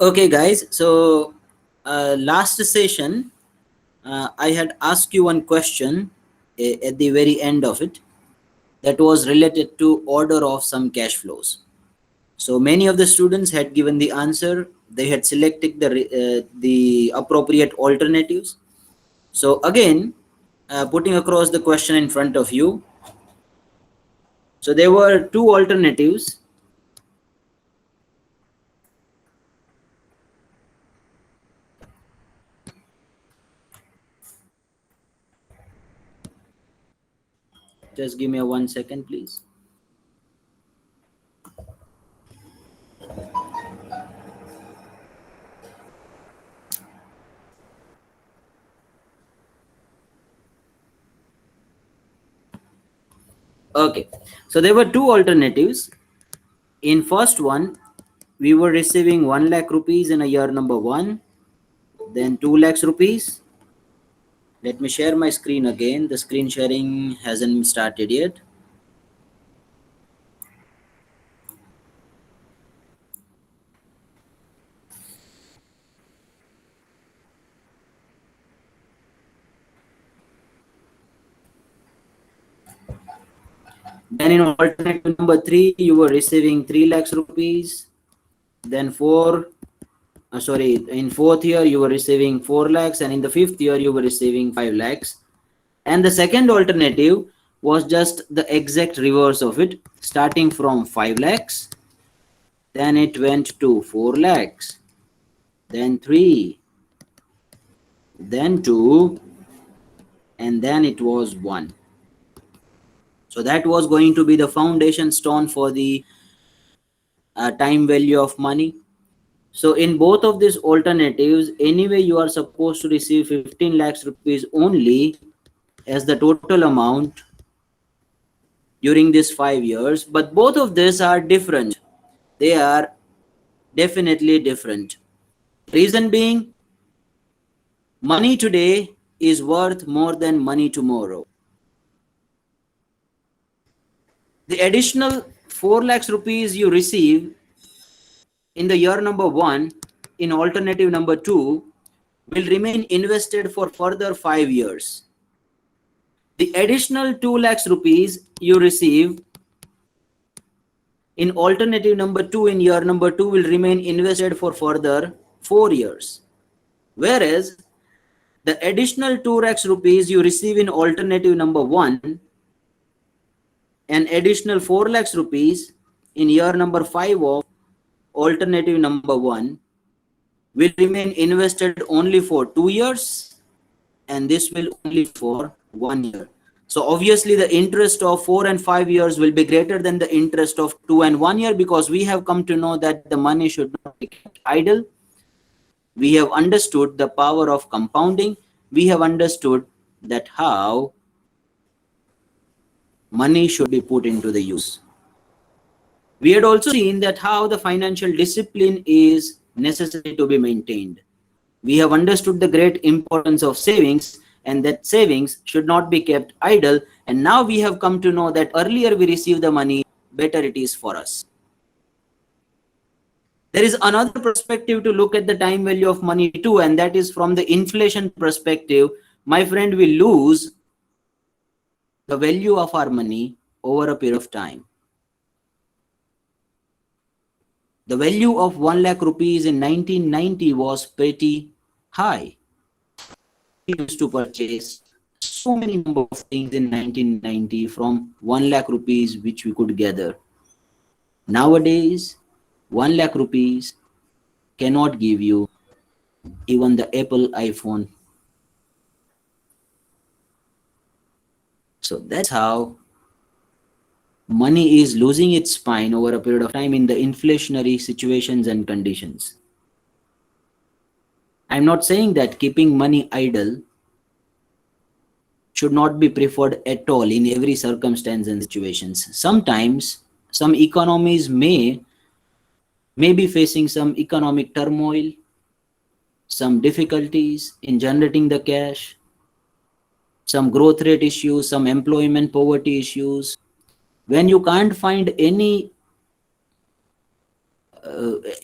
Okay, guys. So, last session, I had asked you one question at the very end of it that was related to order of some cash flows. So many of the students had given the answer. They had selected the appropriate alternatives. So again, putting across the question in front of you. So there were two alternatives. Just give me a 1 second, please. Okay, so there were two alternatives. In first one, we were receiving 1 lakh rupees in a year number 1, then 2 lakhs rupees. Let me share my screen again. The screen sharing hasn't started yet. Then in alternative number 3, you were receiving 3 lakhs rupees. Then in fourth year, you were receiving 4 lakhs. And in the fifth year, you were receiving 5 lakhs. And the second alternative was just the exact reverse of it, starting from 5 lakhs. Then it went to 4 lakhs. Then 3. Then 2. And then it was 1. So that was going to be the foundation stone for the time value of money. So in both of these alternatives, anyway, you are supposed to receive 15 lakhs rupees only as the total amount during these 5 years. But both of these are different. They are definitely different. Reason being, money today is worth more than money tomorrow. The additional 4 lakhs rupees you receive in the year number 1 in alternative number 2 will remain invested for further 5 years. The additional 2 lakhs rupees you receive in alternative number 2 in year number 2 will remain invested for further 4 years. Whereas the additional 2 lakhs rupees you receive in alternative number 1 and additional 4 lakhs rupees in year number 5 of alternative number 1 will remain invested only for 2 years, and this will only for 1 year. So obviously the interest of 4 and 5 years will be greater than the interest of 2 and 1 year, because we have come to know that the money should not be kept idle. We have understood the power of compounding. We have understood that how money should be put into the use. We had also seen that how the financial discipline is necessary to be maintained. We have understood the great importance of savings, and that savings should not be kept idle. And now we have come to know that earlier we receive the money, better it is for us. There is another perspective to look at the time value of money too, and that is from the inflation perspective. My friend, we lose the value of our money over a period of time. The value of 1 lakh rupees in 1990 was pretty high. We used to purchase so many number of things in 1990 from 1 lakh rupees which we could gather. Nowadays, 1 lakh rupees cannot give you even the Apple iPhone. So that's how money is losing its spine over a period of time in the inflationary situations and conditions. I'm not saying that keeping money idle should not be preferred at all in every circumstance and situations. Sometimes some economies may be facing some economic turmoil, some difficulties in generating the cash, some growth rate issues, some employment poverty issues. When you can't find any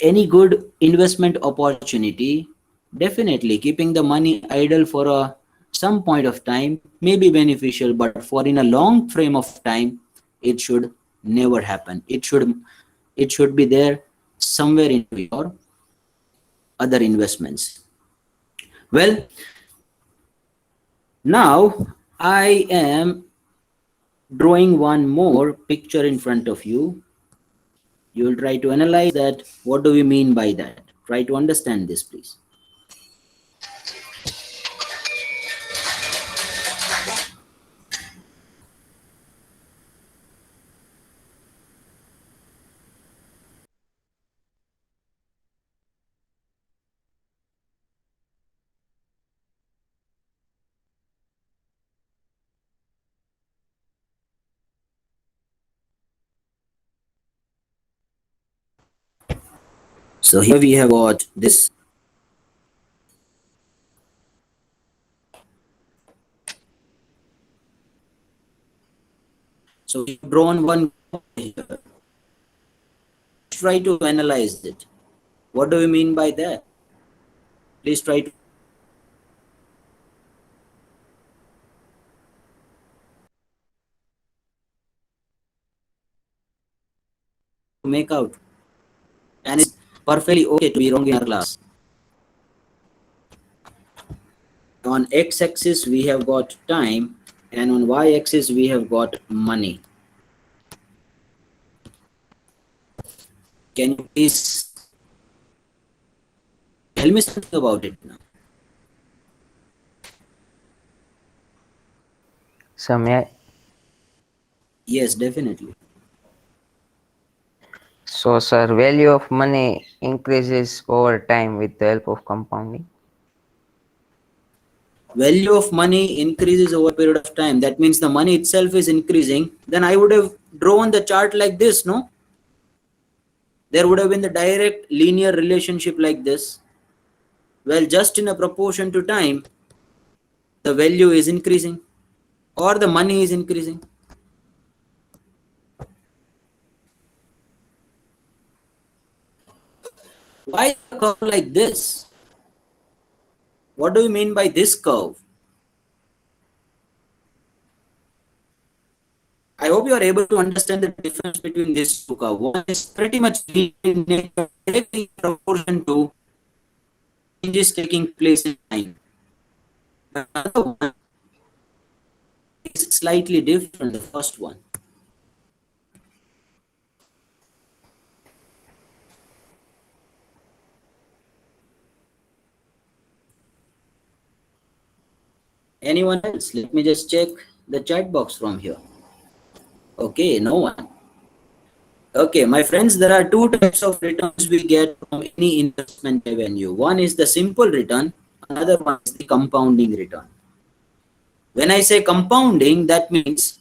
any good investment opportunity, definitely keeping the money idle for some point of time may be beneficial, but for in a long frame of time, it should never happen. It should be there somewhere in your other investments. Well, now I am drawing one more picture in front of you. You will try to analyze that. What do we mean by that? Try to understand this, please. So here we have got this. So we've drawn one here. Try to analyze it. What do we mean by that? Please try to make out. And it's perfectly okay to be wrong in our class. On x-axis we have got time, and on y-axis we have got money. Can you please tell me something about it now? So may I? Yes, definitely. So sir, value of money increases over time with the help of compounding. Value of money increases over a period of time. That means the money itself is increasing. Then I would have drawn the chart like this, no? There would have been the direct linear relationship like this. Well, just in a proportion to time, the value is increasing or the money is increasing. Why a curve like this? What do you mean by this curve? I hope you are able to understand the difference between these two curves. One is pretty much in nature, directly in proportion to changes taking place in time. The other one is slightly different, the first one. Anyone else? Let me just check the chat box from here. Okay, no one. Okay, my friends, there are two types of returns we get from any investment revenue. One is the simple return, another one is the compounding return. When I say compounding, that means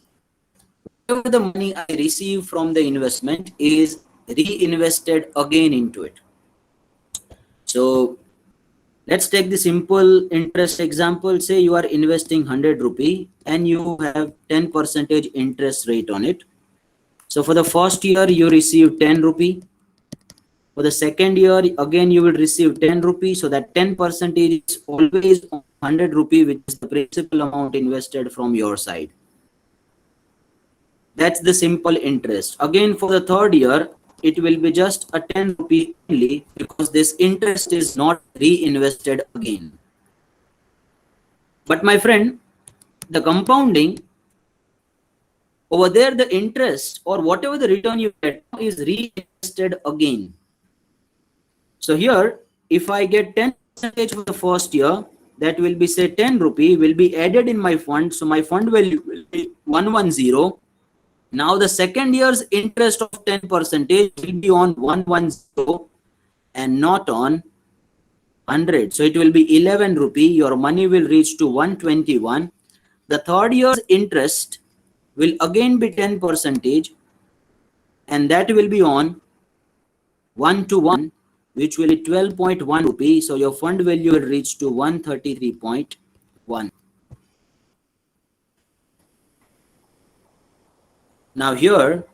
whatever the money I receive from the investment is reinvested again into it. So let's take the simple interest example. Say you are investing 100 rupee and you have 10 percentage interest rate on it. So for the first year you receive 10 rupee. For the second year again you will receive 10 rupee. So that 10 percentage is always 100 rupee, which is the principal amount invested from your side. That's the simple interest. Again for the third year it will be just a 10 rupee only, because this interest is not reinvested again. But my friend, the compounding, over there the interest or whatever the return you get is reinvested again. So here if I get 10% for the first year, that will be say 10 rupee will be added in my fund. So my fund value will be 110. Now the second year's interest of 10% will be on 110 and not on 100. So it will be 11 rupee. Your money will reach to 121. The third year's interest will again be 10%, and that will be on 1 to 1, which will be 12.1 rupee. So your fund value will reach to 133.1. Now here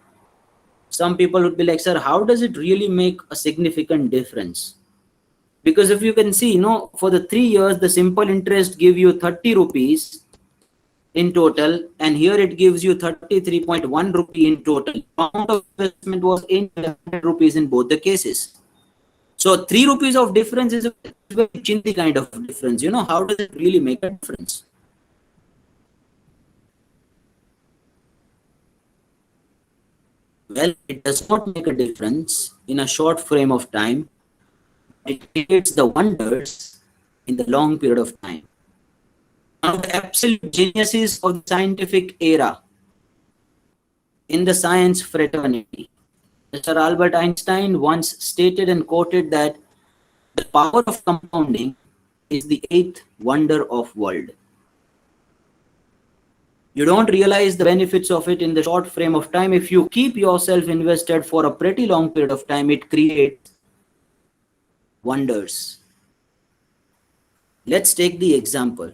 Some people would be like, sir, how does it really make a significant difference? Because if you can see, for the 3 years, the simple interest give you 30 rupees in total, and here it gives you 33.1 rupee in total. Amount of investment was 800 rupees in both the cases. So 3 rupees of difference is a very chinty kind of difference. How does it really make a difference? Well, it does not make a difference in a short frame of time. It creates the wonders in the long period of time. One of the absolute geniuses of the scientific era in the science fraternity, Mr. Albert Einstein once stated and quoted that the power of compounding is the 8th wonder of world. You don't realize the benefits of it in the short frame of time. If you keep yourself invested for a pretty long period of time, it creates wonders. Let's take the example.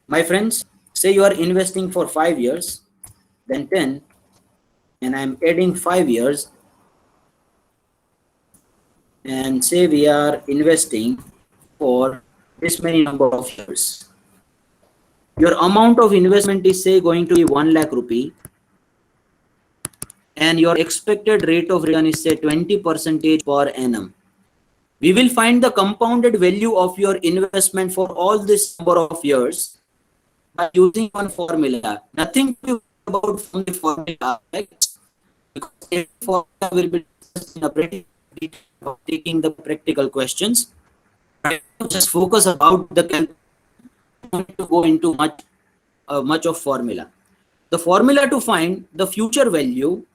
My friends, say you are investing for 5 years, then 10, and I'm adding 5 years, and say we are investing for this many number of years. Your amount of investment is, say, going to be 1 lakh rupee, and your expected rate of return is, say, 20% per annum. We will find the compounded value of your investment for all this number of years by using one formula. Nothing to be about from the formula, right? Because the formula will be discussed in a pretty detail of taking the practical questions. Right now, just focus about the calculation. Not to go into much of formula. The formula to find the future value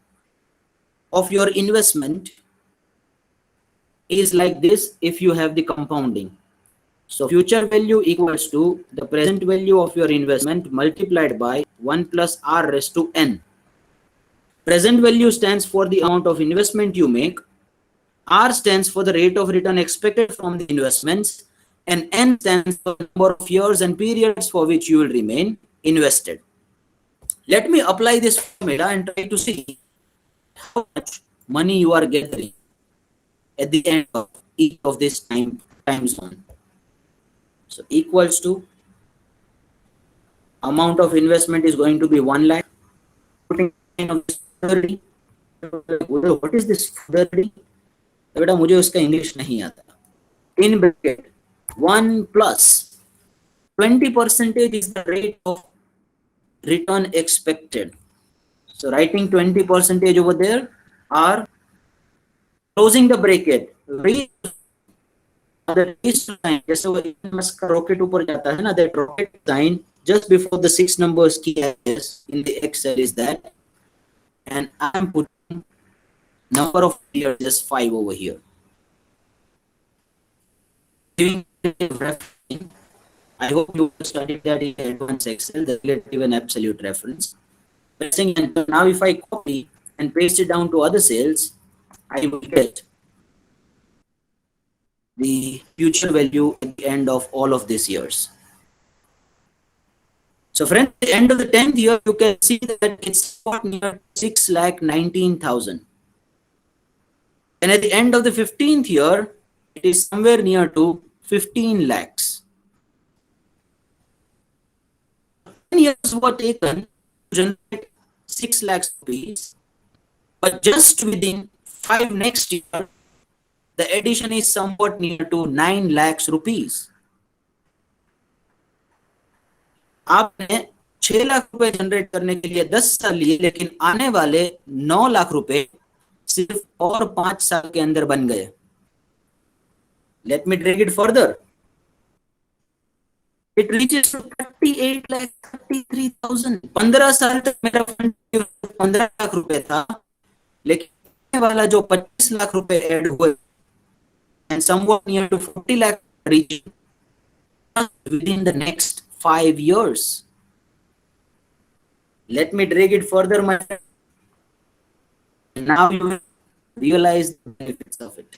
of your investment is like this if you have the compounding. So future value equals to the present value of your investment multiplied by 1 plus r raised to n. Present value stands for the amount of investment you make, r stands for the rate of return expected from the investments, and n stands for the number of years and periods for which you will remain invested. Let me apply this formula and try to see how much money you are gathering at the end of each of this time zone. So equals to amount of investment is going to be 1 lakh. Putting of this 30. What is this 30? बेटा मुझे उसका English नहीं आता. In bracket 1 plus 20% is the rate of return expected. So writing 20% over there, or closing the bracket. जैसे वो Musk का rocket ऊपर जाता है ना, that rocket sign just before the 6 numbers key in the Excel is that, and I am putting number of years just 5 over here. I hope you studied that in advanced Excel, the relative and absolute reference. Pressing enter. Now if I copy and paste it down to other cells, I will get the future value at the end of all of these years. So friends, at the end of the 10th year, you can see that it's near 6,19,000. And at the end of the 15th year, it is somewhere near to 15 lakhs. 10 years were taken to generate 6 lakhs rupees, but just within 5 next year, the addition is somewhat near to 9 lakhs rupees. आपने 6 लाख रुपए generate करने के लिए 10 साल लिए, लेकिन आने वाले 9 लाख रुपए सिर्फ और 5 साल के अंदर बन गए. Let me drag it further. It reaches to 38,33,000. 15 साल तक मेरा फंड 15 लाख रुपए था, लेकिन आने वाला जो 25 लाख रुपए ऐड हुए, and somewhat near to 40 lakh region within the next 5 years. Let me drag it further, my friend. Now you will realize the benefits of it.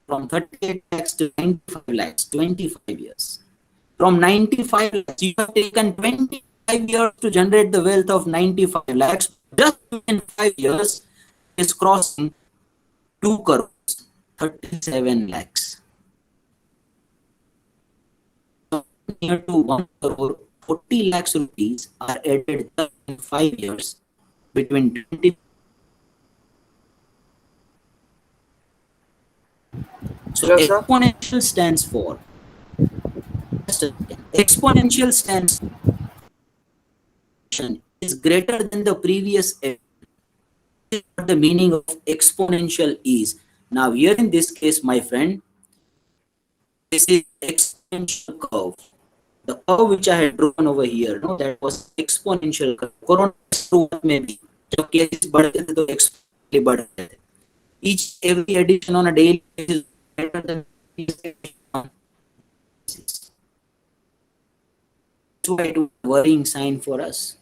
From 38 lakhs to 95 lakhs, 25 years. From 95 lakhs, you have taken 25 years to generate the wealth of 95 lakhs. Just in 5 years, is crossing 2 crores, 37 lakhs. So near to 1 crore, 40 lakhs rupees are added just in 5 years between 20. So Hello, sir. exponential stands for, just a second, exponential stands for is greater than the previous. What the meaning of exponential is. Now here in this case, my friend, this is exponential curve. The curve which I had drawn over here, no, that was exponential curve. Corona में भी जब cases बढ़ते थे तो exponentially बढ़ रहे थे. Each every addition on a daily basis better than that's why it was a worrying sign for us.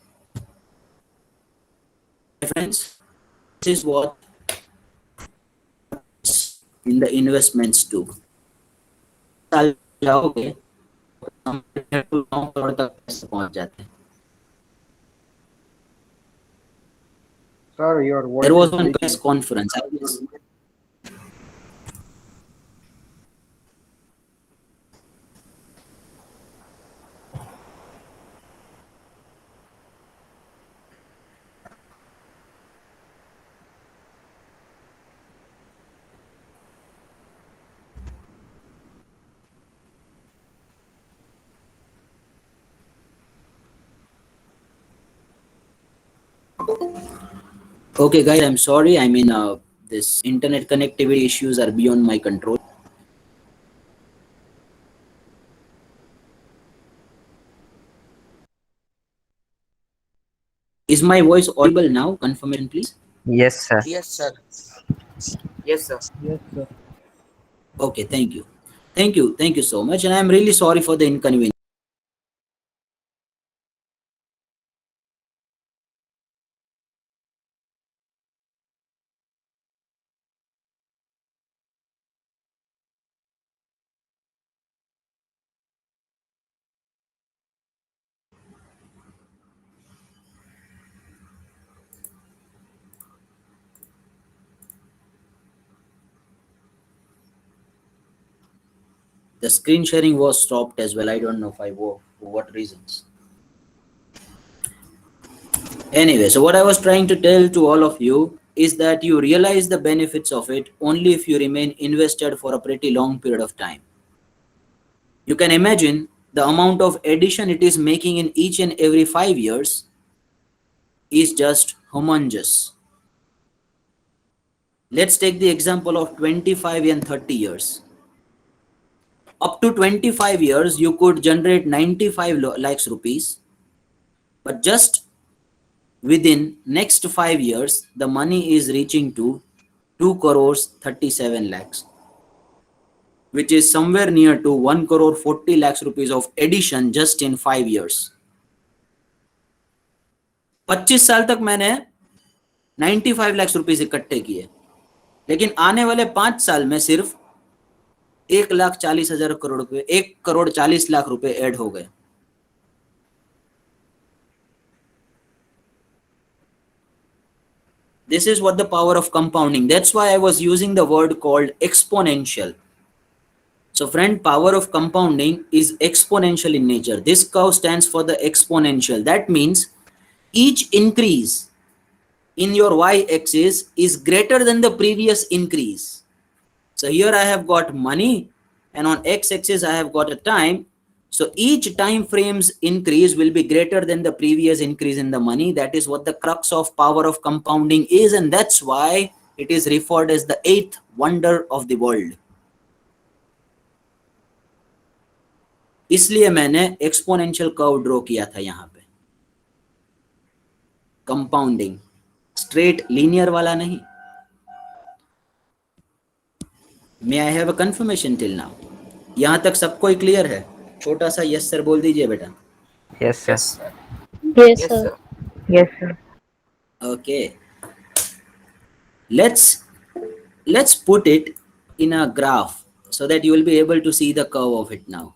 My friends, this is what in the investments too. साल जाओगे हम 9 करोड़ तक पैसे पहुंच जाते हैं. Sir, your voice There was is one breaking. press conference. I guess. Okay, guys, I'm sorry. I mean, this internet connectivity issues are beyond my control. Is my voice audible now? Confirmation, please. Yes, sir. Yes, sir. Yes, sir. Yes, sir. Okay, thank you. Thank you so much. And I'm really sorry for the inconvenience. The screen sharing was stopped as well. I don't know for what reasons. Anyway, so what I was trying to tell to all of you is that you realize the benefits of it only if you remain invested for a pretty long period of time. You can imagine the amount of addition it is making in each and every 5 years is just humongous. Let's take the example of 25 and 30 years. Up to 25 years, you could generate 95 lakhs rupees, but just within next 5 years, the money is reaching to 2 crores 37 lakhs, which is somewhere near to 1 crore 40 lakhs rupees of addition just in 5 years. 25 साल तक मैंने 95 lakh rupees इकट्ठे किए, लेकिन आने वाले 5 साल में सिर्फ 1,40,000 करोड़ रुपए 1 करोड़ 40 लाख रुपए ऐड हो गए. This is what the power of compounding. That's why I was using the word called exponential. So friend, power of compounding is exponential in nature. This curve stands for the exponential. That means each increase in your y-axis is greater than the previous increase. So here I have got money, and on x-axis I have got a time. So each time frame's increase will be greater than the previous increase in the money. That is what the crux of power of compounding is, and that's why it is referred as the 8th wonder of the world. इसलिए मैंने exponential curve draw किया था यहाँ पे. Compounding, straight linear वाला नहीं. May I have a confirmation till now? यहाँ तक सबको क्लियर है? छोटा सा यस सर बोल दीजिए बेटा. Yes, sir. Yes, sir. Yes, Yes, sir. sir. Yes, sir. Okay, let's put it in a graph so that you will be able to see the curve of it. Now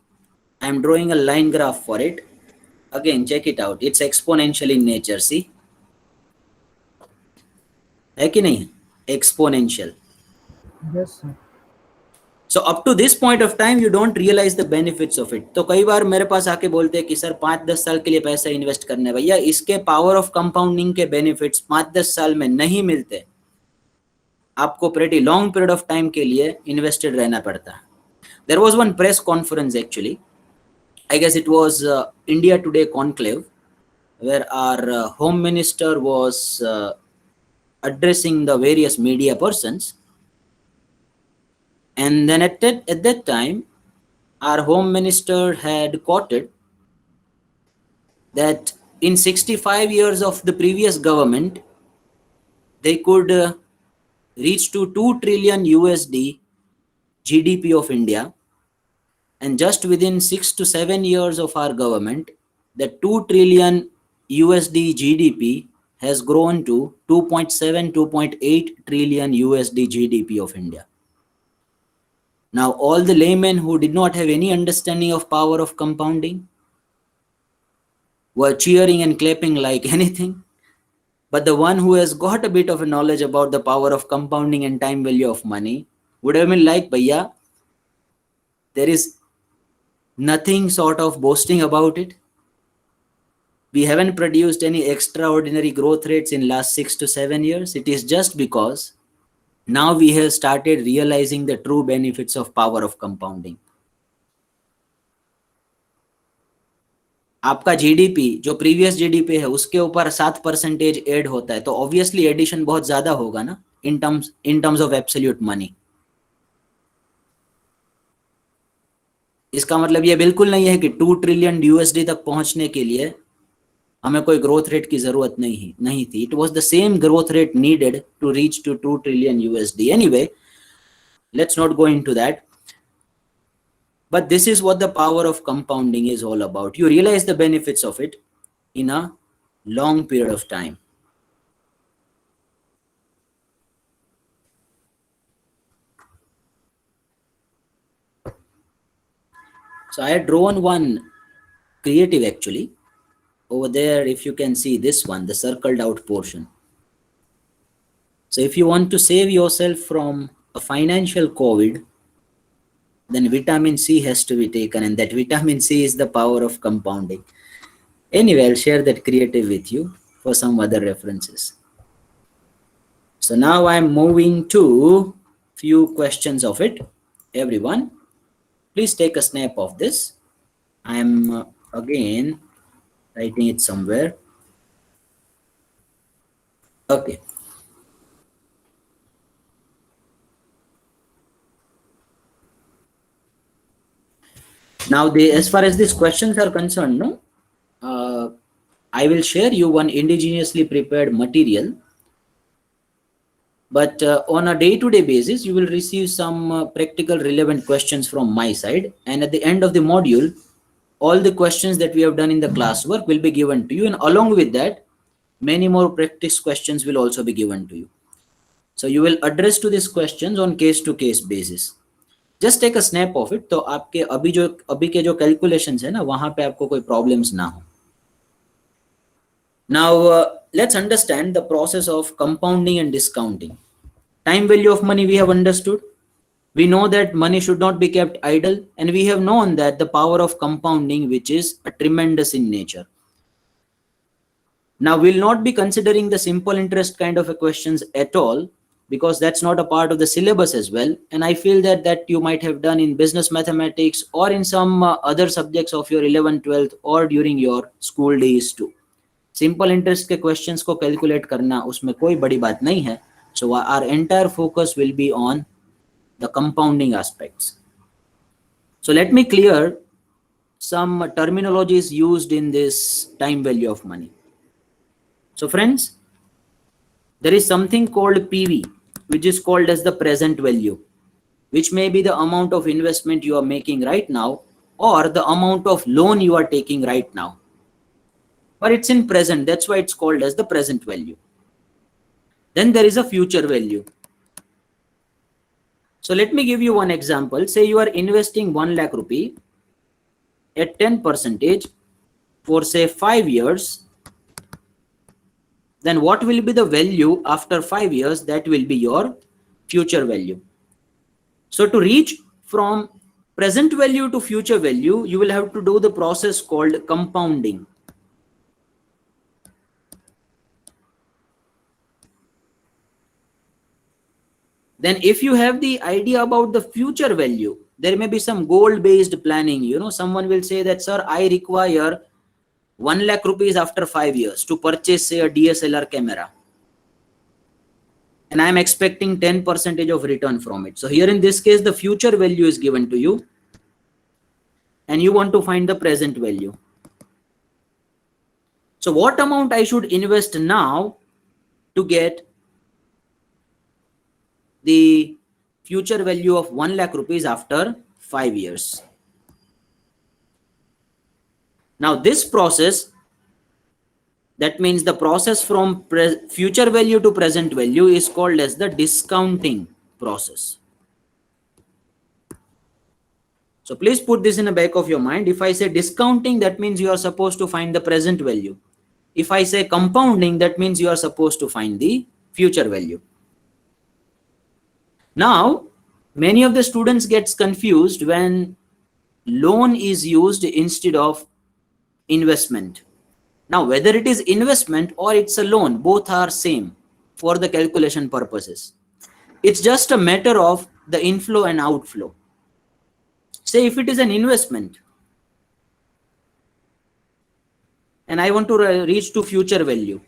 I am drawing a line graph for it. Again, check it out. It's exponential in nature. See, है कि नहीं? Exponential. Yes, sir. So up to this point of time you don't realize the benefits of it. तो कई बार मेरे पास आके बोलते हैं कि सर 5-10 साल के लिए पैसा इन्वेस्ट करना है। भैया इसके पावर ऑफ कंपाउंडिंग के बेनिफिट्स 5-10 साल में नहीं मिलते, आपको pretty long period of time के लिए इन्वेस्टेड रहना पड़ता है। There was one press conference actually, I guess it was India Today conclave, where our home minister was addressing the various media persons, and then at that time our home minister had quoted that in 65 years of the previous government they could reach to 2 trillion USD GDP of India, and just within 6 to 7 years of our government the 2 trillion USD GDP has grown to 2.7 2.8 trillion USD GDP of India. Now all the laymen who did not have any understanding of power of compounding were cheering and clapping like anything, but the one who has got a bit of a knowledge about the power of compounding and time value of money would have been like, Bhaiya, there is nothing sort of boasting about it. We haven't produced any extraordinary growth rates in last 6 to 7 years. It is just because now we have started realizing the true benefits of power of compounding. आपका GDP जो previous GDP है उसके ऊपर 7% add होता है, तो obviously addition बहुत ज्यादा होगा ना in terms of absolute money. इसका मतलब ये बिल्कुल नहीं है कि 2 ट्रिलियन यूएसडी तक पहुंचने के लिए हमें कोई ग्रोथ रेट की जरूरत नहीं थी। It was the same growth rate needed to reach to 2 trillion USD. Anyway, let's not go into that, but this is what the power of compounding is all about. You realize the benefits of it in a long period of time. So I had drawn one creative actually over there. If you can see this one, the circled out portion. So if you want to save yourself from a financial COVID, then vitamin C has to be taken, and that vitamin C is the power of compounding. Anyway, I'll share that creative with you for some other references. So now I'm moving to few questions of it. Everyone, please take a snap of this. I'm again writing it somewhere. Okay. Now, as far as these questions are concerned, no, I will share you one indigenously prepared material, but on a day-to-day basis, you will receive some practical relevant questions from my side. And at the end of the module, all the questions that we have done in the classwork will be given to you. And along with that, many more practice questions will also be given to you. So you will address to these questions on case-to-case basis. Just take a snap of it, तो आपके अभी के जो calculations है ना, वहां पे आपको कोई problems ना हो. Now let's understand the process of compounding and discounting. Time value of money we have understood. We know that money should not be kept idle, and we have known that the power of compounding, which is a tremendous in nature. Now we'll not be considering the simple interest kind of a questions at all, because that's not a part of the syllabus as well. And I feel that you might have done in business mathematics or in some other subjects of your 11th, 12th or during your school days too. Simple interest के questions को calculate करना उसमें कोई बड़ी बात नहीं है. So our entire focus will be on the compounding aspects. So let me clear some terminologies used in this time value of money. So friends, there is something called PV, which is called as the present value, which may be the amount of investment you are making right now or the amount of loan you are taking right now. But it's in present, that's why it's called as the present value. Then there is a future value. So let me give you one example. Say you are investing 1 lakh rupee at 10% for say 5 years then what will be the value after 5 years? That will be your future value. So to reach from present value to future value, you will have to do the process called compounding. Then if you have the idea about the future value, there may be some goal based planning. Someone will say that, sir, I require 1 lakh rupees after 5 years to purchase, say, a DSLR camera, and I am expecting 10% of return from it. So here in this case, the future value is given to you and you want to find the present value. So what amount I should invest now to get the future value of 1 lakh rupees after 5 years? Now this process, that means the process from future value to present value, is called as the discounting process. So please put this in the back of your mind. If I say discounting, that means you are supposed to find the present value. If I say compounding, that means you are supposed to find the future value. Now, many of the students gets confused when loan is used instead of investment. Now, whether it is investment or it's a loan, both are same for the calculation purposes. It's just a matter of the inflow and outflow. Say if it is an investment and I want to reach to future value,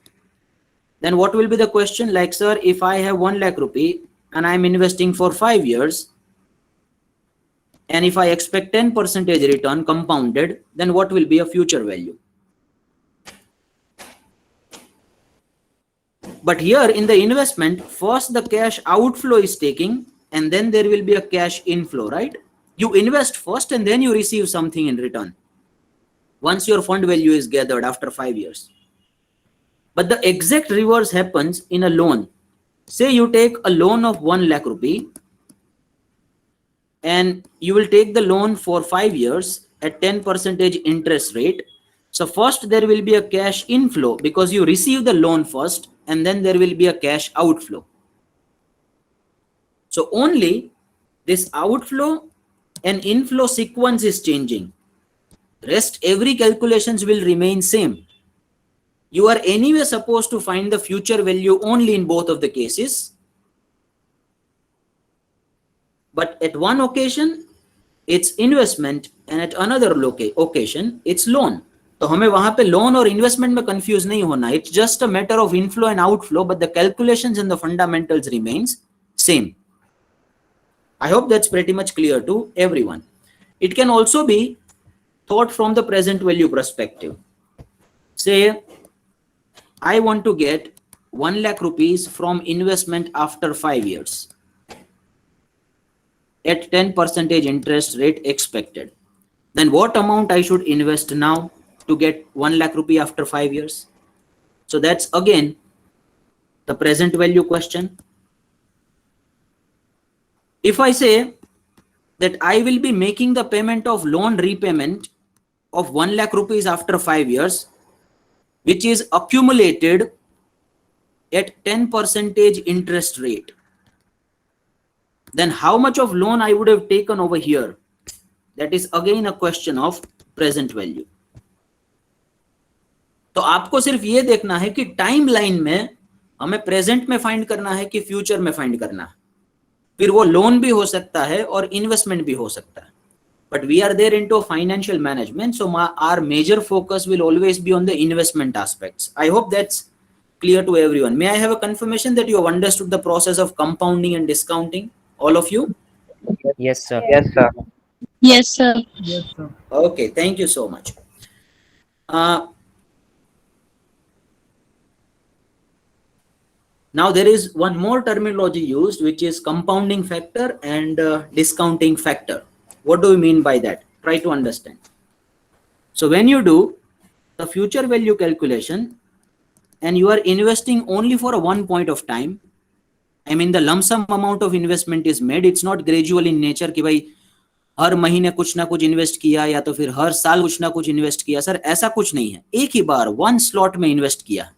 then what will be the question? Like, sir, if I have 1 lakh rupee and I'm investing for 5 years, and if I expect 10% return compounded, then what will be a future value? But here in the investment, first the cash outflow is taking, and then there will be a cash inflow, right? You invest first and then you receive something in return once your fund value is gathered after 5 years. But the exact reverse happens in a loan. Say you take a loan of 1 lakh rupee and you will take the loan for 5 years at 10% interest rate. So first there will be a cash inflow because you receive the loan first, and then there will be a cash outflow. So only this outflow and inflow sequence is changing. Rest every calculations will remain same. You are anyway supposed to find the future value only in both of the cases. But at one occasion, it's investment, and at another occasion, it's loan. तो हमें वहां पे loan और investment में confuse नहीं होना. It's just a matter of inflow and outflow, but the calculations and the fundamentals remains same. I hope that's pretty much clear to everyone. It can also be thought from the present value perspective. Say, I want to get 1 lakh rupees from investment after 5 years at 10% interest rate expected. Then what amount I should invest now to get 1 lakh rupee after 5 years? So that's again the present value question. If I say that I will be making the payment of loan repayment of 1 lakh rupees after 5 years, which is accumulated at 10% interest rate, then how much of loan I would have taken over here? That is again a question of present value. तो आपको सिर्फ ये देखना है कि time line में हमें present में फाइंड करना है कि फ्यूचर में फाइंड करना है. फिर वो लोन भी हो सकता है और इन्वेस्टमेंट भी हो सकता है. But we are there into financial management, so our major focus will always be on the investment aspects. I hope that's clear to everyone. May I have a confirmation that you have understood the process of compounding and discounting? All of you? Yes, sir. Yes, sir. Yes, sir. Yes, sir. Okay, thank you so much. Now there is one more terminology used, which is compounding factor and discounting factor. What do we mean by that? Try to understand. So when you do the future value calculation and you are investing only for a one point of time, I mean the lump sum amount of investment is made. It's not gradual in nature कि भाई हर महीने कुछ ना कुछ invest किया या तो फिर हर साल कुछ ना कुछ इन्वेस्ट किया. सर ऐसा कुछ नहीं है. एक ही बार वन स्लॉट में इन्वेस्ट किया.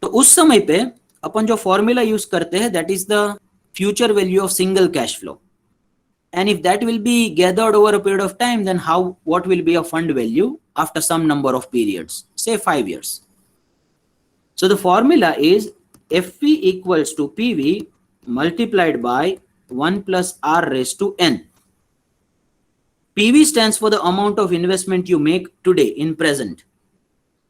तो उस समय पे अपन जो फॉर्मूला यूज करते हैं that is the future value of single cash flow. And if that will be gathered over a period of time, then what will be a fund value after some number of periods, say 5 years. So the formula is FV equals to PV multiplied by 1 plus R raised to N. PV stands for the amount of investment you make today in present,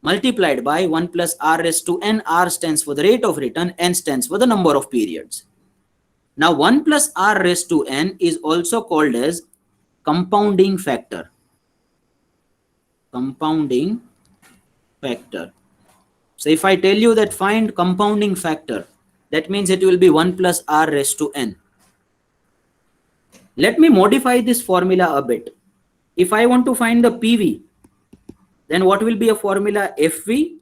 multiplied by 1 plus R raised to N. R stands for the rate of return, N stands for the number of periods. Now 1 plus R raised to N is also called as compounding factor. Compounding factor. So if I tell you that find compounding factor, that means it will be 1 plus R raised to N. Let me modify this formula a bit. If I want to find the PV, then what will be a formula? FV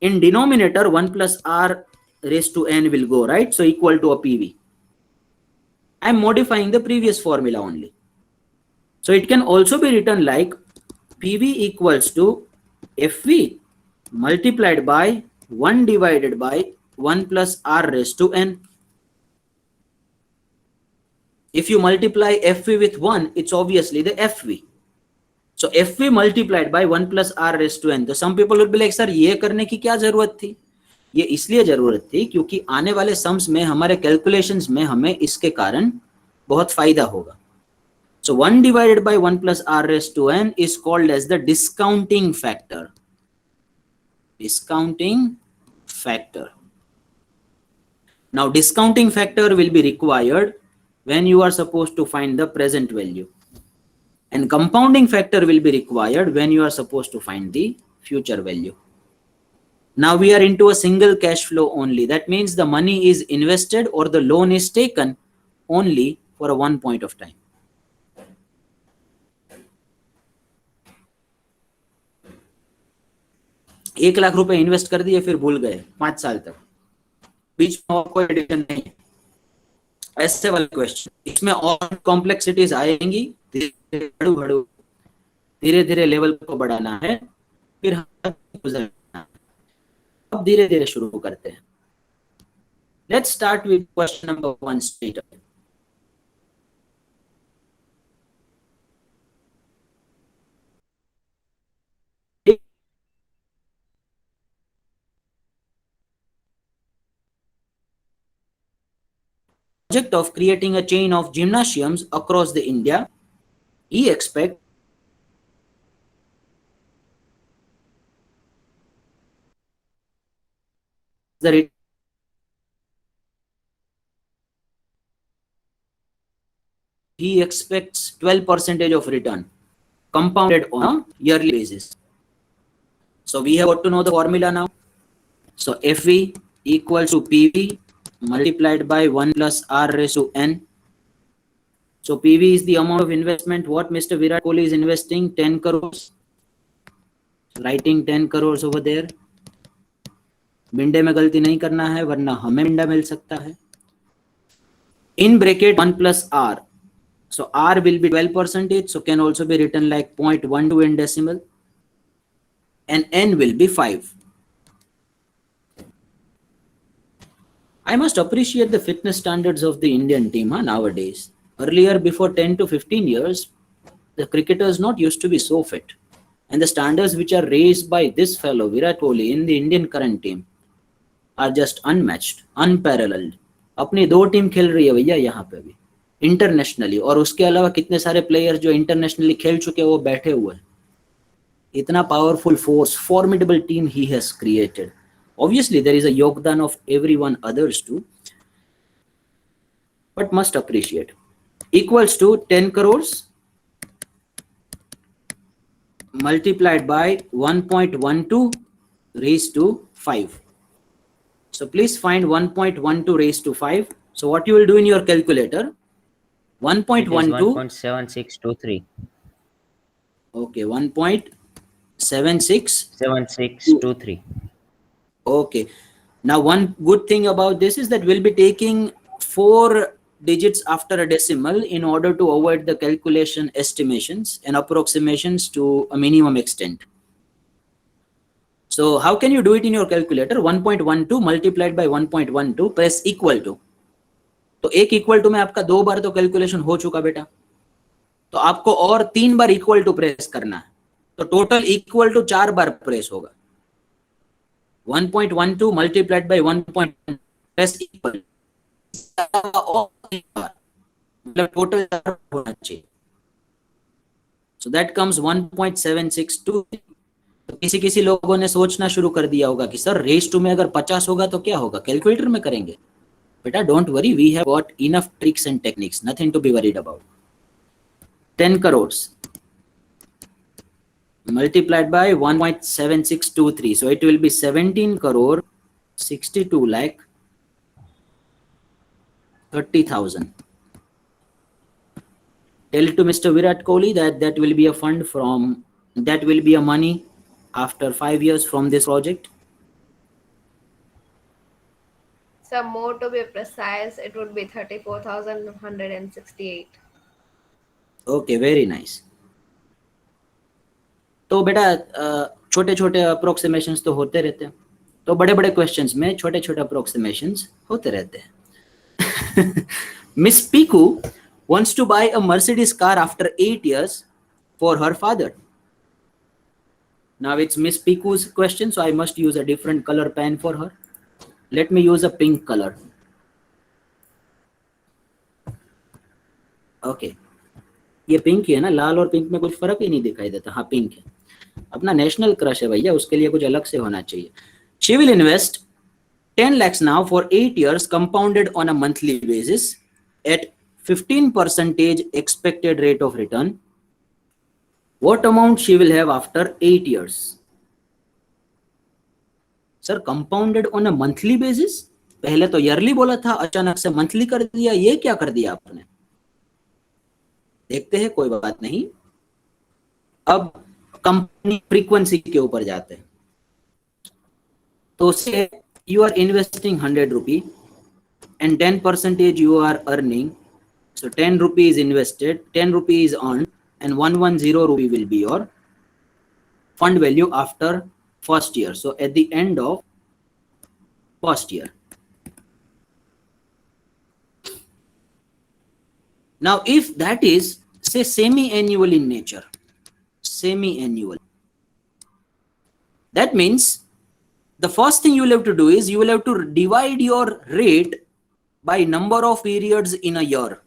in denominator 1 plus R raised to N will go, right? So equal to a PV. I'm modifying the previous formula only. So it can also be written like PV equals to FV multiplied by 1 divided by 1 plus R raised to N. If you multiply FV with 1, it's obviously the FV. So FV multiplied by 1 plus R raised to N. So some people would be like, sir, ये करने की क्या जरूरत थी? ये इसलिए जरूरत थी क्योंकि आने वाले सम्स में हमारे कैलकुलेशंस में हमें इसके कारण बहुत फायदा होगा. So 1 divided by 1 plus R raised to N is called as the discounting factor. Discounting factor. Now discounting factor will be required when you are supposed to find the present value, and compounding factor will be required when you are supposed to find the future value. Now we are into a single cash flow only. That means the money is invested or the loan is taken only for a one point of time. एक लाख रुपए invest कर दिए फिर भूल गए 5 साल तक, बीच में और कोई एडिशन नहीं है, ऐसे वाले क्वेश्चन. इसमें और कॉम्प्लेक्सिटीज आएंगी, धीरे धीरे लेवल को बढ़ाना है, फिर गुजरना है. अब धीरे धीरे शुरू करते हैं. Let's start with question number 1 straight away. Project of creating a chain of gymnasiums across the India, he expects the he expects 12% of return compounded on a yearly basis. So we have got to know the formula now. So FV equals to PV multiplied by 1 plus R raised to N. So PV is the amount of investment what Mr. Virat Kohli is investing, 10 crores. Writing 10 crores over there. बिंडे में गलती नहीं करना है वरना हमें बिंडा मिल सकता है. In bracket 1 plus R. So R will be 12%, so can also be written like 0.12 in decimal. And N will be 5. I must appreciate the fitness standards of the Indian team nowadays. Earlier, before 10 to 15 years, the cricketers not used to be so fit. And the standards which are raised by this fellow, Virat Kohli, in the Indian current team are just unmatched, unparalleled. अपनी 2 team खेल रही है भैया यहाँ पे भी internationally, और उसके अलावा कितने सारे प्लेयर्स जो इंटरनेशनली खेल चुके हैं वो बैठे हुए हैं. इतना powerful force, formidable team he has created. Obviously, there is a yogdan of everyone others too, but must appreciate. Equals to 10 crores multiplied by 1.12 raised to 5. So please find 1.12 raised to 5. So what you will do in your calculator, 1.12. 1.7623. Okay, 1.76. 7623. Okay. Now, one good thing about this is that we'll be taking 4 digits after a decimal in order to avoid the calculation estimations and approximations to a minimum extent. So how can you do it in your calculator? 1.12 multiplied by 1.12 press equal to. तो एक equal to में आपका 2 बार तो calculation हो चुका बेटा, तो आपको और 3 बार इक्वल टू प्रेस करना है, तो टोटल इक्वल टू 4 बार प्रेस होगा. 1.12 multiplied by 1. press equal, मतलब टोटल होना चाहिए. So that comes 1.762. तो किसी किसी लोगों ने सोचना शुरू कर दिया होगा कि सर रेस टू में अगर 50 होगा तो क्या होगा, कैलकुलेटर में करेंगे. बेटा don't worry, we have got enough tricks and techniques, nothing to be worried about. 10 crores multiplied by 1.7623, so it will be 17 crore 62 lakh 30,000. Tell it to Mr. Virat Kohli that that will be a fund from, that will be a money after 5 years from this project. So more to be precise, it would be 34,168. Okay, very nice. तो बेटा छोटे छोटे approximations तो होते रहते हैं, तो बड़े बड़े क्वेश्चंस में छोटे छोटे अप्रोक्सीमेशंस होते रहते हैं. Miss Piku wants to buy a Mercedes car after 8 years for her father. Now it's Miss Piku's question, so I must use a different color pen for her. Let me use a pink color. Okay. ये pink है ना, लाल और pink में कुछ फर्क ही नहीं दिखाई देता. हाँ पिंक है, अपना नेशनल क्रश है भैया, उसके लिए कुछ अलग से होना चाहिए. She will invest 10 lakhs now for 8 years compounded on a monthly basis at 15% expected rate of return. What amount she will have after 8 years? Sir, compounded on a monthly basis? पहले तो ईयरली बोला था, अचानक से monthly कर दिया, ये क्या कर दिया आपने? देखते हैं, कोई बात नहीं. अब कंपनी फ्रीक्वेंसी के ऊपर जाते हैं. तो से you are investing 100 rupee and 10% you are earning, so 10 rupee is invested, 10 rupee is earned, and 110 rupee will be your fund value after first year. So at the end of first year. Now if that is say semi-annual in nature, semi-annual, that means the first thing you will have to do is you will have to divide your rate by number of periods in a year.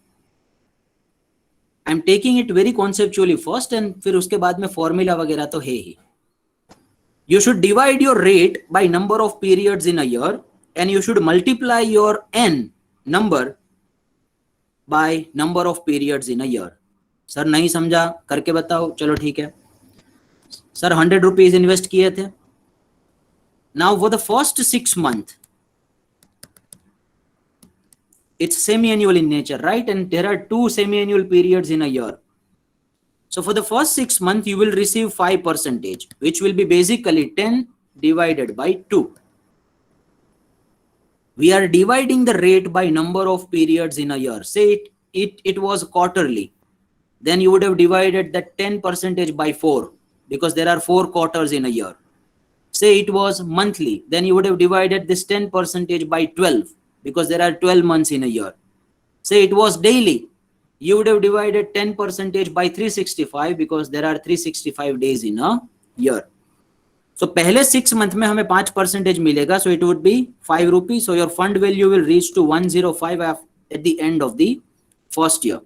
I am taking it very conceptually first and फिर उसके बाद में formula वगैरह तो है ही. You should divide your rate by number of periods in a year and you should multiply your n number by number of periods in a year. Sir नहीं समझा, करके बताओ. चलो ठीक है सर, 100 rupees इन्वेस्ट किए थे. Now for the first 6 months, it's semi-annual in nature, right? And there are 2 semi-annual periods in a year. So for the first 6 months, you will receive 5%, which will be basically 10 divided by 2. We are dividing the rate by number of periods in a year. Say it was quarterly. Then you would have divided that 10% by 4 because there are 4 quarters in a year. Say it was monthly, then you would have divided this 10% by 12 because there are 12 months in a year. Say it was daily, you would have divided 10% by 365 because there are 365 days in a year. So पहले 6 month में हमें 5% मिलेगा, so it would be 5 rupees. So your fund value will reach to 105 at the end of the first year.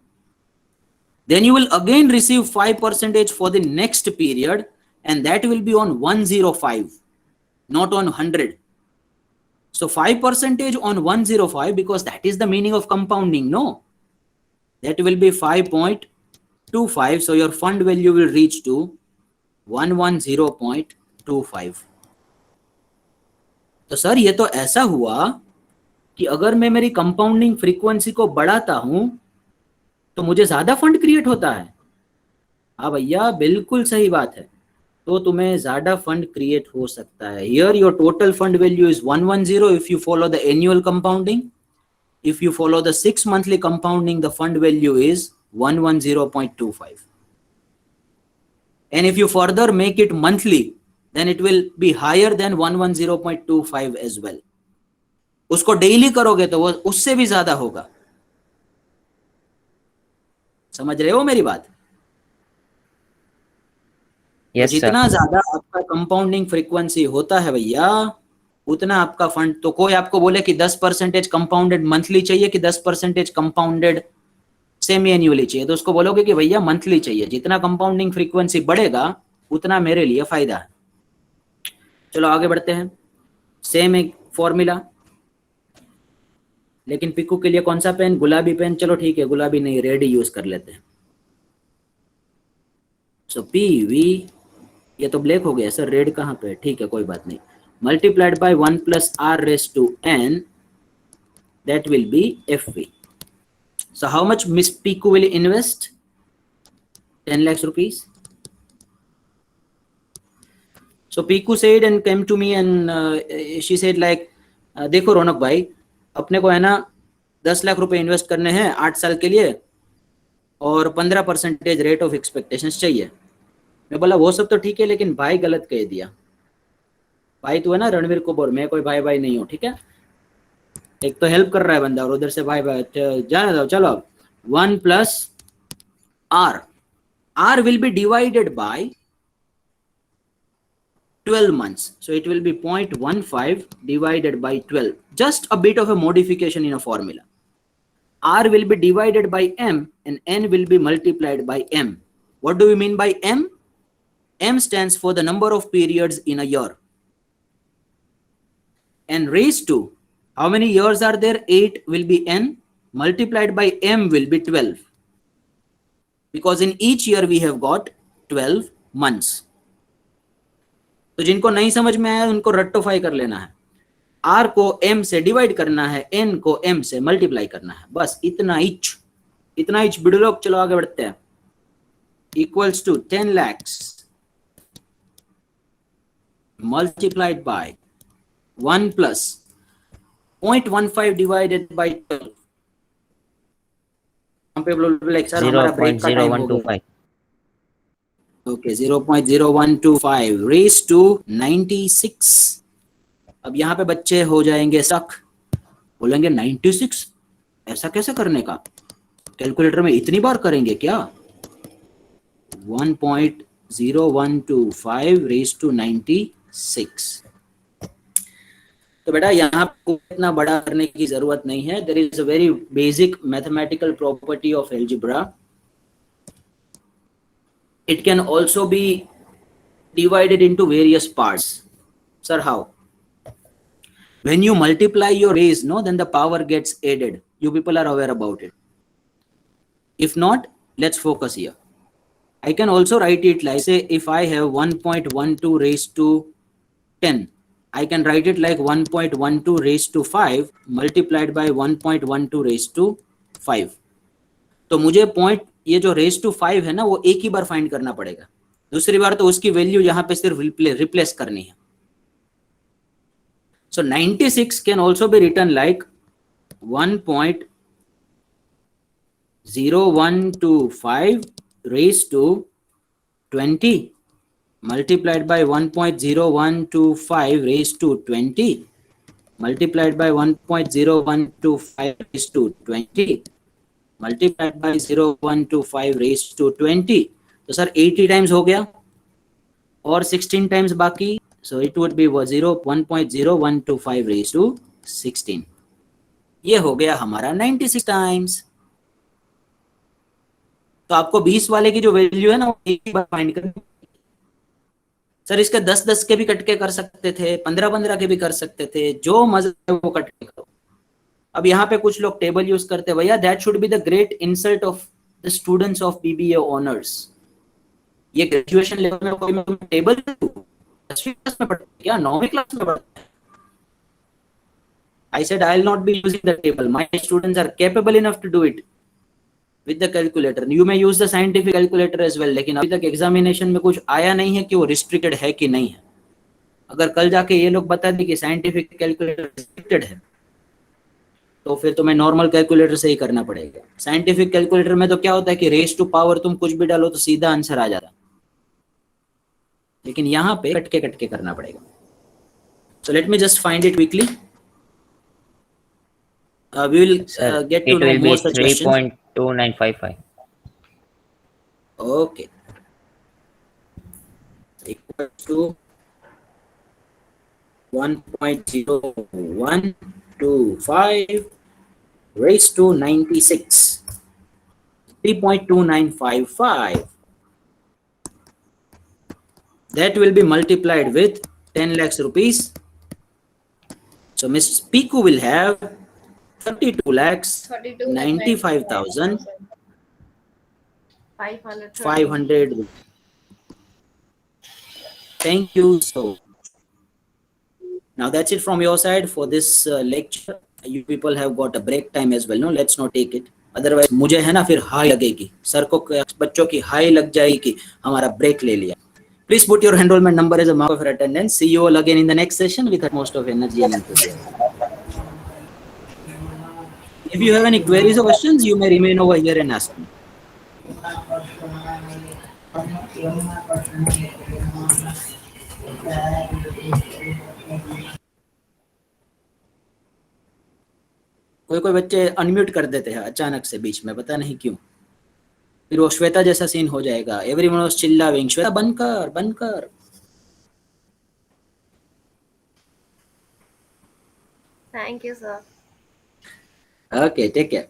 Then you will again receive 5% for the next period, and that will be on 105, not on 100. So 5% on 105 because that is the meaning of compounding. No, that will be 5.25. So your fund value will reach to 110.25. तो sir ये तो ऐसा हुआ कि अगर मैं मेरी compounding frequency को बढ़ाता हूं तो मुझे ज्यादा फंड क्रिएट होता है. हाँ भैया बिल्कुल सही बात है, तो तुम्हें ज्यादा फंड क्रिएट हो सकता है. Here your total fund value is 110 if you follow the annual compounding. If you follow the 6 monthly compounding, the fund value is 110.25. And if you further make it monthly, then it will be higher than 110.25 as well. उसको daily करोगे तो वो उससे भी ज्यादा होगा। समझ रहे हो मेरी बात? Yes, तो जितना sir. ज्यादा आपका कंपाउंडिंग फ्रीक्वेंसी होता है भैया, उतना आपका फंड, तो कोई आपको बोले कि 10% कंपाउंडेड मंथली चाहिए कि 10% कंपाउंडेड सेमी एन्युअली चाहिए, तो उसको बोलोगे कि भैया मंथली चाहिए। जितना कंपाउंडिंग फ्रीक्वेंसी बढ़ेगा उतना मेरे लिए फायदा है। चलो आगे बढ़ते हैं। सेम एक फॉर्मूला, लेकिन पिकू के लिए कौन सा पेन? गुलाबी पेन। चलो ठीक है, गुलाबी नहीं, रेड यूज कर लेते हैं। सो पी वी, ये तो ब्लैक हो गया सर, रेड कहाँ पे? ठीक है कोई बात नहीं। Multiplied by 1 plus R raise to N, that will be FV. So how much Miss Piku will invest? 10 lakhs rupees. So Piku said and came to me and she said like, देखो रौनक भाई, अपने को है ना 10 लाख रुपए invest करने हैं 8 साल के लिए और 15% रेट ऑफ एक्सपेक्टेशंस चाहिए। मैं बोला वो सब तो ठीक है, लेकिन भाई गलत कह दिया। भाई तू है ना रणवीर कपूर, मैं कोई भाई भाई नहीं हूँ, ठीक है? एक तो हेल्प कर रहा है बंदा और उधर से भाई भाई जाने दो। चलो 1 plus R, R will be divided by 12 months, so it will be 0.15 divided by 12. Just a bit of a modification in a formula. R will be divided by m and n will be multiplied by m. What do we mean by m? M stands for the number of periods in a year, and raised to, how many years are there? 8 will be n, multiplied by m will be 12, because in each year we have got 12 months. तो जिनको नहीं समझ में आया उनको रट्टोफाई कर लेना है। r को m से डिवाइड करना है, n को m से मल्टीप्लाई करना है, बस इतना इच बिडलोक। चलो आगे बढ़ते हैं। Equals to 10 lakhs multiplied by 1 plus 0.15 divided by 12. हम पे बोले सर हमारा ब्रेक का टाइम हो गया। 0.0125. Okay 0.0125 raise to 96। अब यहाँ पे बच्चे हो जाएंगे शक, बोलेंगे 96 ऐसा कैसे करने का? कैलकुलेटर में इतनी बार करेंगे क्या? 1.0125 रेस टू 96। तो बेटा यहाँ को इतना बड़ा करने की जरूरत नहीं है। There is a very basic mathematical property of algebra. It can also be divided into various parts. Sir, how? When you multiply your rays, no, then the power gets added. You people are aware about it. If not, let's focus here. I can also write it like, say, if I have 1.12 raised to 10, I can write it like 1.12 raised to 5 multiplied by 1.12 raised to 5. तो मुझे point, ये जो raise to 5 है ना, वो एक ही बार find करना पड़ेगा, दूसरी बार तो उसकी वैल्यू यहाँ पे सिर्फ रिप्लेस करनी है। So 96 can also be written like 1.0125 raise to 20 multiplied by 1.0125 raised to 20 multiplied by 1.0125 raised to 20 multiplied by 0.125 raised to 20. तो सर 80 टाइम्स हो गया और 16 टाइम्स बाकी, so it would be 1.0125 raised to 16. ये हो गया हमारा 96 टाइम्स। तो आपको 20 वाले की जो वैल्यू है ना, वो एक ही बार फाइंड करनी। सर इसके 10-10 के भी कटके कर सकते थे, 15-15 के भी कर सकते थे, जो मजा है वो कटके करो। अब यहाँ पे कुछ लोग टेबल यूज करते हैं भैया, that should be the great insult of the students of BBA honours. ये ग्रेजुएशन लेवल में कोई मैं टेबल 10वीं क्लास में पढ़ता क्या 9वीं क्लास में पढ़ता है? I said I will not be using the table. My students are capable enough to do it with the calculator. You may use the scientific calculator as well. लेकिन अभी तक एग्जामिनेशन में कुछ आया नहीं है कि वो रिस्ट्रिक्टेड है कि नहीं है। अगर कल जाके ये लोग बता दें कि साइंटिफिक कैलकुलेटर रिस्ट्रिक्टेड है, तो फिर तुम्हें नॉर्मल कैलकुलेटर से ही करना पड़ेगा। साइंटिफिक कैलकुलेटर में तो क्या होता है कि रेस टू पावर तुम कुछ भी डालो तो सीधा आंसर आ जाता। लेकिन यहाँ पे कट के करना पड़ेगा. So let me just find it quickly. We will Sir, get to it know will more be such questions. 3.2955. Okay. Equal to 1.0125 raised to 96. 3.2955. That will be multiplied with 10 lakhs rupees. So Ms. Piku will have 32 lakhs 32 95,000 530. 500. Thank you. So now that's it from your side for this lecture. You people have got a break time as well. No, let's not take it. Otherwise, मुझे है ना फिर high लगेगी. Sir को बच्चों की high लग जाएगी कि हमारा ब्रेक ले लिया. Please put your enrollment number as a mark of your attendance. See you all again in the next session with utmost of energy and enthusiasm. If you have any queries or questions, you may remain over here and ask me. कोई बच्चे unmute कर देते हैं अचानक से बीच में, पता नहीं क्यों. फिर वो श्वेता जैसा सीन हो जाएगा. एवरीवन वाज चिल्लाविंग, श्वेता बंद कर बंद कर. Thank you, sir. Okay, take care.